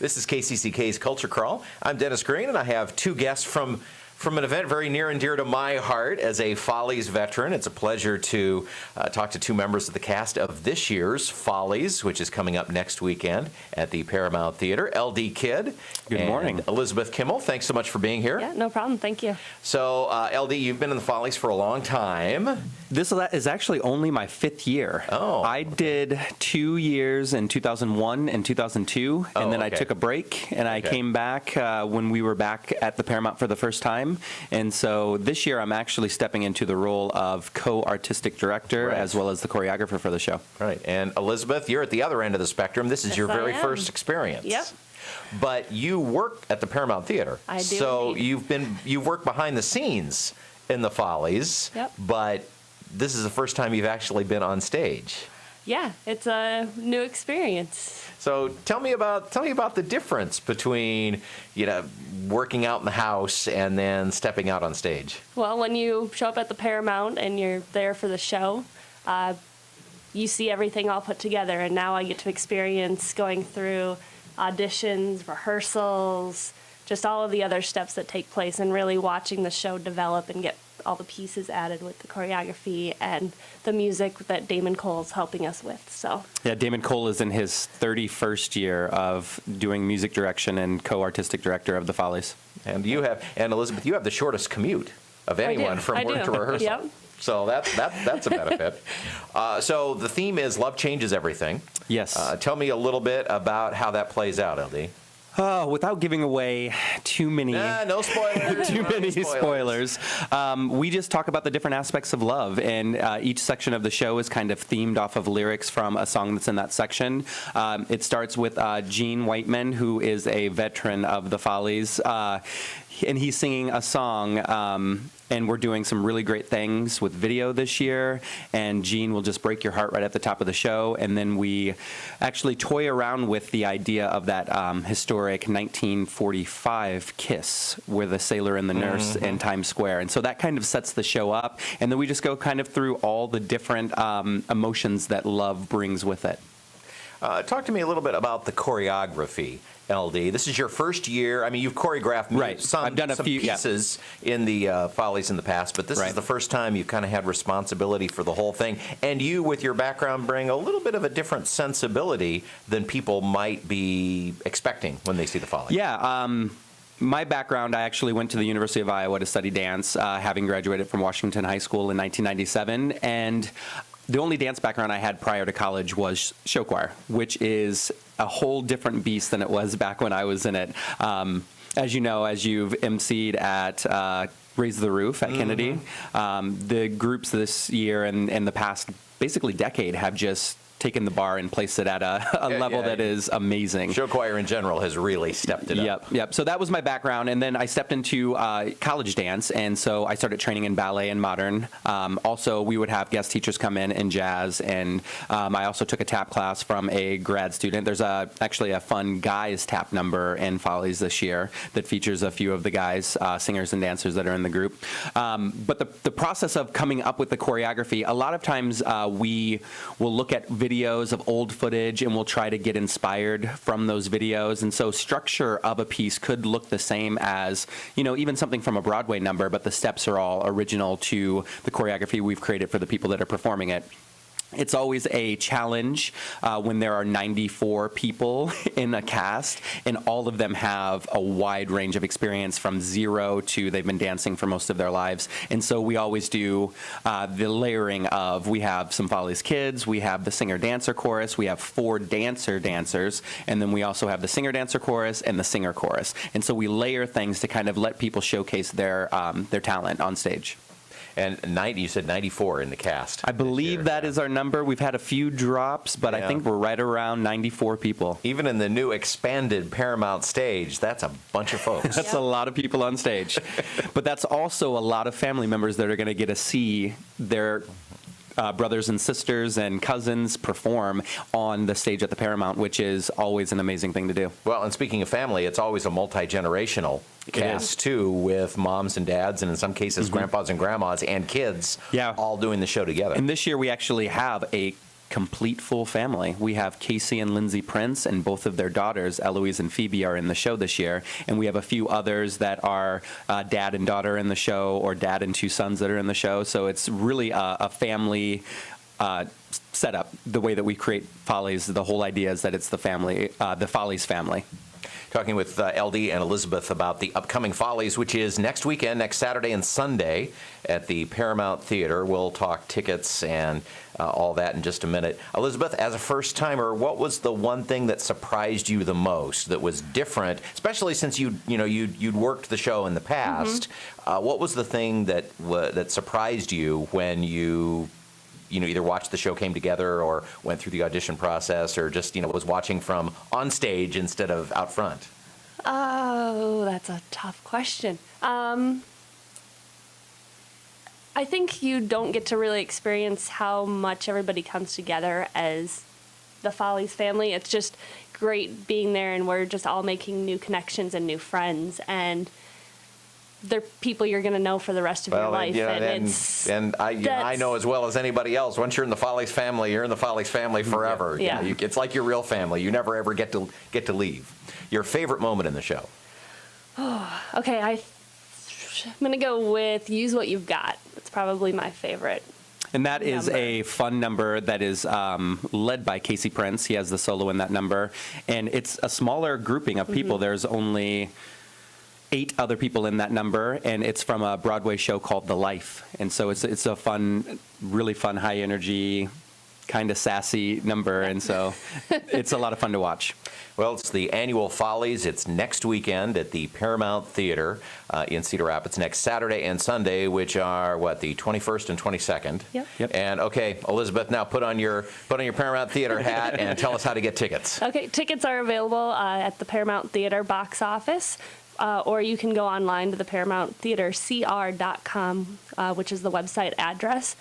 This is KCCK's Culture Crawl. I'm Dennis Green, and I have two guests from an event very near and dear to my heart as a Follies veteran. It's a pleasure to talk to two members of the cast of this year's Follies, which is coming up next weekend at the Paramount Theater. LD Kidd. Good morning. Elizabeth Kimmel, thanks so much for being here. Yeah, no problem. Thank you. So, LD, you've been in the Follies for a long time. This is actually only my 5th year. Oh. I did 2 years in 2001 and 2002, and then I took a break, and I came back when we were back at the Paramount for the first time. And so this year I'm actually stepping into the role of co-artistic director as well as the choreographer for the show. Right. And Elizabeth, you're at the other end of the spectrum. This is your very first experience. Yep. But you work at the Paramount Theater. I do. So you've worked behind the scenes in the Follies. Yep. But this is the first time you've actually been on stage. Yeah, it's a new experience. So tell me about the difference between, working out in the house and then stepping out on stage. Well, when you show up at the Paramount and you're there for the show, you see everything all put together, and now I get to experience going through auditions, rehearsals, just all of the other steps that take place, and really watching the show develop and get all the pieces added with the choreography and the music that Damon Cole's helping us with. So yeah, Damon Cole is in his 31st year of doing music direction and co-artistic director of the Follies. And Elizabeth, you have the shortest commute of anyone from work to rehearsal. Yep. So that's a benefit. So the theme is Love Changes Everything. Yes. Tell me a little bit about how that plays out, LD. Without giving away too many, no spoilers. too many spoilers. We just talk about the different aspects of love, and each section of the show is kind of themed off of lyrics from a song that's in that section. It starts with Gene Whiteman, who is a veteran of the Follies, and he's singing a song. And we're doing some really great things with video this year, and Gene will just break your heart right at the top of the show. And then we actually toy around with the idea of that historic 1945 kiss with the sailor and the nurse in Times Square. And so that kind of sets the show up. And then we just go kind of through all the different emotions that love brings with it. Talk to me a little bit about the choreography, LD. This is your first year. I mean, you've choreographed I've done a few pieces in the Follies in the past, but this is the first time you've kind of had responsibility for the whole thing. And you, with your background, bring a little bit of a different sensibility than people might be expecting when they see the Follies. Yeah. My background, I actually went to the University of Iowa to study dance, having graduated from Washington High School in 1997. And the only dance background I had prior to college was show choir, which is a whole different beast than it was back when I was in it. As you know, as you've emceed at Raise the Roof at Kennedy, the groups this year and the past basically decade have just taken the bar and placed it at a level that is amazing. Show choir in general has really stepped it up. Yep. So that was my background, and then I stepped into college dance, and so I started training in ballet and modern. Also, we would have guest teachers come in jazz, and I also took a tap class from a grad student. There's actually a fun guys tap number in Follies this year that features a few of the guys, singers and dancers that are in the group. But the process of coming up with the choreography, a lot of times we will look at videos of old footage, and we'll try to get inspired from those videos. And so structure of a piece could look the same as, even something from a Broadway number, but the steps are all original to the choreography we've created for the people that are performing it. It's always a challenge when there are 94 people in a cast, and all of them have a wide range of experience from 0 to they've been dancing for most of their lives. And so we always do the layering of, we have some Follies kids, we have the singer-dancer chorus, we have 4 dancers, and then we also have the singer-dancer chorus and the singer chorus. And so we layer things to kind of let people showcase their talent on stage. And you said 94 in the cast. I believe that is our number. We've had a few drops, but I think we're right around 94 people. Even in the new expanded Paramount stage, that's a bunch of folks. That's a lot of people on stage. But that's also a lot of family members that are going to get to see their brothers and sisters and cousins perform on the stage at the Paramount, which is always an amazing thing to do. Well, and speaking of family, it's always a multi-generational cast, too, with moms and dads, and in some cases, grandpas and grandmas and kids all doing the show together. And this year, we actually have a complete full family. We have Casey and Lindsay Prince, and both of their daughters, Eloise and Phoebe, are in the show this year. And we have a few others that are dad and daughter in the show, or dad and two sons that are in the show. So it's really a family setup. The way that we create Follies, the whole idea is that it's the family, the Follies family. Talking with LD and Elizabeth about the upcoming Follies, which is next weekend, next Saturday and Sunday at the Paramount Theater. We'll talk tickets and all that in just a minute. Elizabeth, as a first-timer, what was the one thing that surprised you the most, that was different, especially since you'd worked the show in the past? What was the thing that surprised you when you either watched the show came together or went through the audition process, or just, was watching from on stage instead of out front? Oh, that's a tough question. I think you don't get to really experience how much everybody comes together as the Follies family. It's just great being there, and we're just all making new connections and new friends, and they're people you're going to know for the rest of your life. I know as well as anybody else, once you're in the Follies family, you're in the Follies family forever. Yeah. It's like your real family. You never ever get to leave. Your favorite moment in the show? Okay, I'm going to go with Use What You've Got. It's probably my favorite. And that is number. a fun number that is led by Casey Prince. He has the solo in that number. And it's a smaller grouping of people. There's only 8 other people in that number, and it's from a Broadway show called The Life. And so it's a fun, really fun, high energy, kind of sassy number, and so it's a lot of fun to watch. Well, it's the annual Follies. It's next weekend at the Paramount Theater in Cedar Rapids, next Saturday and Sunday, which are, the 21st and 22nd? Yep. And, okay, Elizabeth, now put on your Paramount Theater hat and tell us how to get tickets. Okay, tickets are available at the Paramount Theater box office. Or you can go online to the ParamountTheaterCR.com, which is the website address.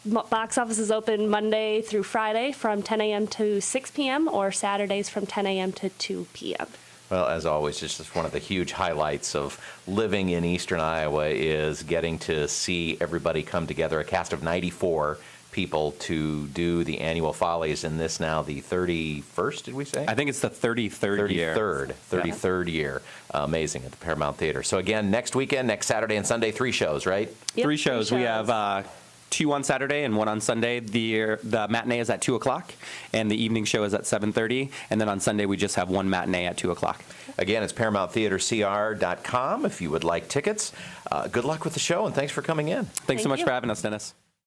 Box office is open Monday through Friday from 10 a.m. to 6 p.m. or Saturdays from 10 a.m. to 2 p.m. Well, as always, it's just one of the huge highlights of living in Eastern Iowa is getting to see everybody come together, a cast of 94 people to do the annual Follies, and this now the 31st, did we say? I think it's the 33rd year. 33rd year. Amazing, at the Paramount Theater. So again, next weekend, next Saturday and Sunday, 3 shows, right? Yep, 3 shows. We have 2 on Saturday and 1 on Sunday. The matinee is at 2 o'clock, and the evening show is at 7:30. And then on Sunday, we just have 1 matinee at 2 o'clock. Again, it's ParamountTheaterCR.com if you would like tickets. Good luck with the show, and thanks for coming in. Thanks so Thank much you. for having us, Dennis.